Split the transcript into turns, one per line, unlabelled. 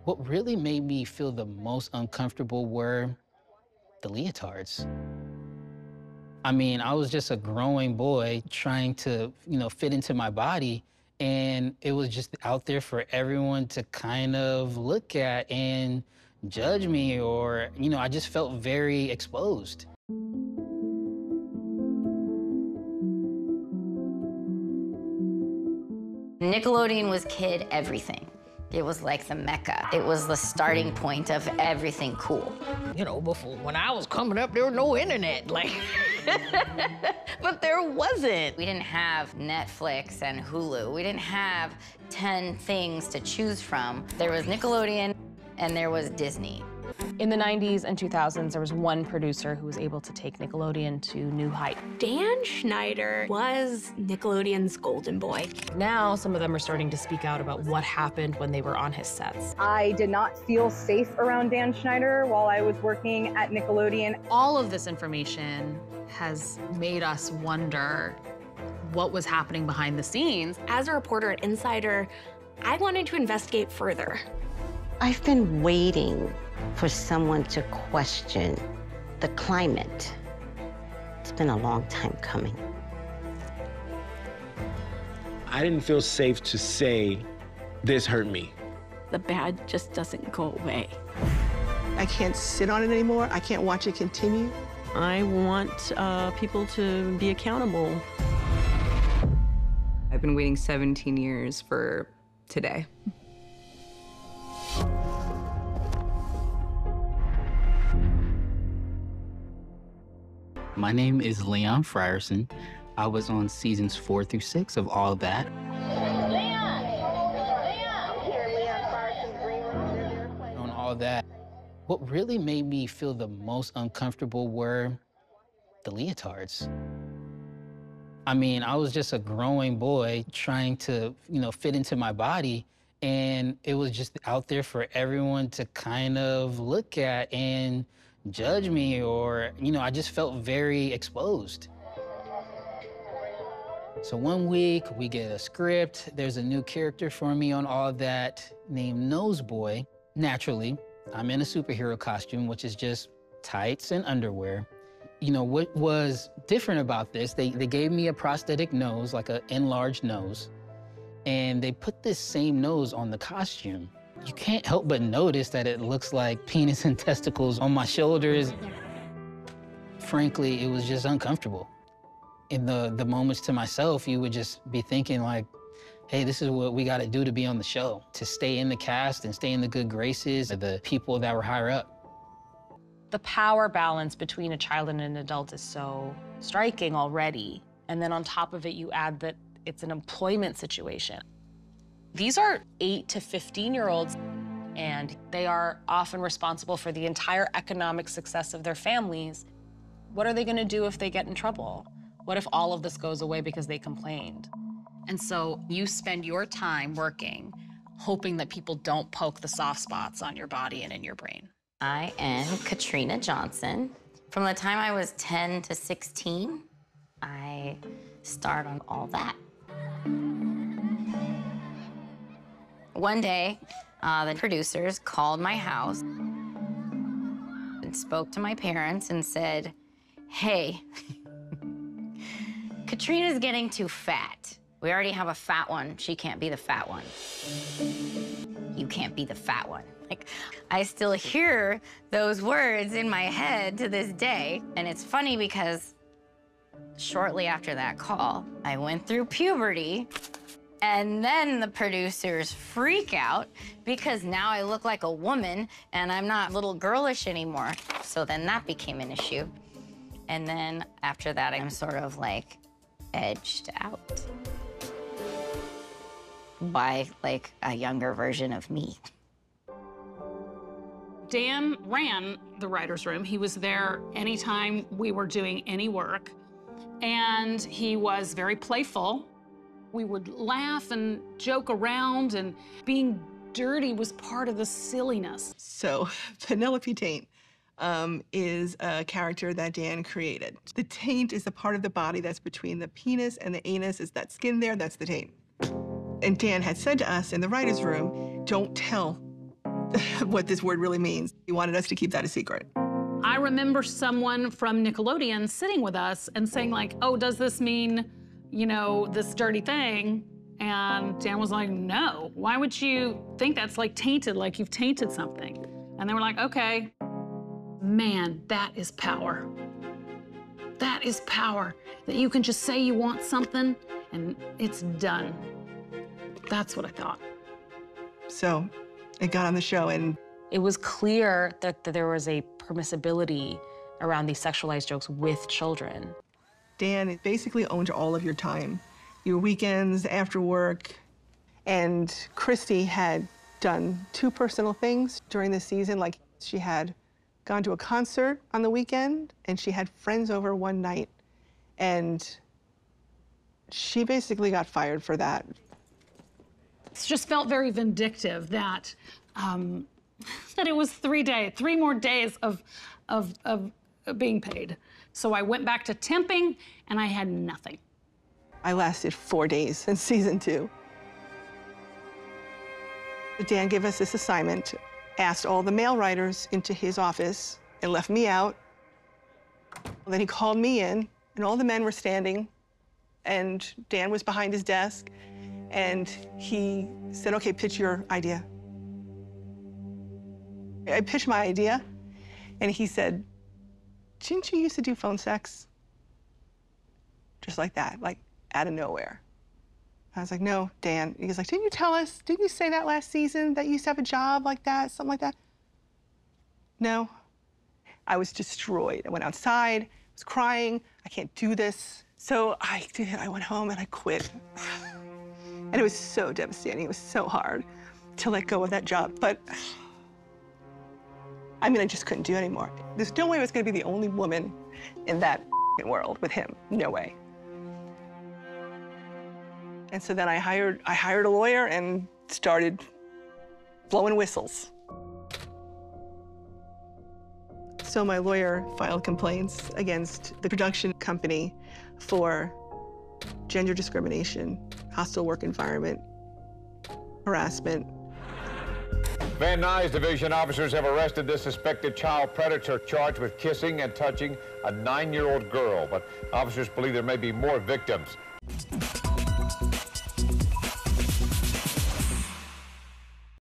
What really made me feel the most uncomfortable were the leotards. I mean, I was just a growing boy trying to, fit into my body, and it was just out there for everyone to kind of look at and judge me, or, I just felt very exposed.
Nickelodeon was kid everything. It was like the Mecca. It was the starting point of everything cool.
Before, when I was coming up, there was no internet, but there wasn't.
We didn't have Netflix and Hulu. We didn't have 10 things to choose from. There was Nickelodeon and there was Disney.
In the 90s and 2000s, there was one producer who was able to take Nickelodeon to new heights.
Dan Schneider was Nickelodeon's golden boy.
Now, some of them are starting to speak out about what happened when they were on his sets.
I did not feel safe around Dan Schneider while I was working at Nickelodeon.
All of this information has made us wonder what was happening behind the scenes.
As a reporter at Insider, I wanted to investigate further.
I've been waiting for someone to question the climate. It's been a long time coming.
I didn't feel safe to say, this hurt me.
The bad just doesn't go away.
I can't sit on it anymore. I can't watch it continue.
I want people to be accountable.
I've been waiting 17 years for today.
My name is Leon Frierson. I was on seasons 4 through 6 of All That. On All That, what really made me feel the most uncomfortable were the leotards. I mean, I was just a growing boy trying to, fit into my body, and it was just out there for everyone to kind of look at and judge me, or, I just felt very exposed. So one week, we get a script. There's a new character for me on All That named Noseboy. Naturally, I'm in a superhero costume, which is just tights and underwear. What was different about this, they gave me a prosthetic nose, like an enlarged nose, and they put this same nose on the costume. You can't help but notice that it looks like penis and testicles on my shoulders. Frankly, it was just uncomfortable. In the moments to myself, you would just be thinking like, hey, this is what we gotta do to be on the show, to stay in the cast and stay in the good graces of the people that were higher up.
The power balance between a child and an adult is so striking already. And then on top of it, you add that it's an employment situation. These are 8 to 15-year-olds, and they are often responsible for the entire economic success of their families. What are they gonna do if they get in trouble? What if all of this goes away because they complained? And so you spend your time working, hoping that people don't poke the soft spots on your body and in your brain.
I am Katrina Johnson. From the time I was 10 to 16, I starred on All That. One day, the producers called my house and spoke to my parents and said, hey, Katrina's getting too fat. We already have a fat one. She can't be the fat one. You can't be the fat one. Like, I still hear those words in my head to this day. And it's funny because shortly after that call, I went through puberty. And then the producers freak out because now I look like a woman and I'm not little girlish anymore. So then that became an issue. And then after that, I'm sort of like edged out by like a younger version of me.
Dan ran the writer's room. He was there anytime we were doing any work. And he was very playful. We would laugh and joke around, and being dirty was part of the silliness.
So Penelope Taint is a character that Dan created. The taint is the part of the body that's between the penis and the anus. Is that skin there? That's the taint. And Dan had said to us in the writer's room, don't tell what this word really means. He wanted us to keep that a secret.
I remember someone from Nickelodeon sitting with us and saying like, oh, does this mean, you know, this dirty thing? And Dan was like, no. Why would you think that's like tainted, like you've tainted something? And they were like, okay. Man, that is power. That is power, that you can just say you want something and it's done. That's what I thought.
So it got on the show, and
it was clear that there was a permissibility around these sexualized jokes with children.
Dan basically owned all of your time, your weekends, after work. And Christy had done 2 personal things during the season. Like, she had gone to a concert on the weekend, and she had friends over one night. And she basically got fired for that.
It just felt very vindictive that that it was 3 more days of being paid. So I went back to temping, and I had nothing.
I lasted 4 days in season 2. Dan gave us this assignment, asked all the male writers into his office, and left me out. And then he called me in, and all the men were standing, and Dan was behind his desk, and he said, okay, pitch your idea. I pitched my idea, and he said, didn't you used to do phone sex? Just like that, like out of nowhere. I was like, no, Dan. He was like, didn't you tell us, didn't you say that last season that you used to have a job like that, something like that? No. I was destroyed. I went outside, I was crying, I can't do this. So I went home and I quit. And it was so devastating, it was so hard to let go of that job. But I mean, I just couldn't do it anymore. There's no way I was gonna be the only woman in that world with him, no way. And so then I hired a lawyer and started blowing whistles. So my lawyer filed complaints against the production company for gender discrimination, hostile work environment, harassment.
Van Nuys Division officers have arrested this suspected child predator charged with kissing and touching a 9-year-old girl, but officers believe there may be more victims.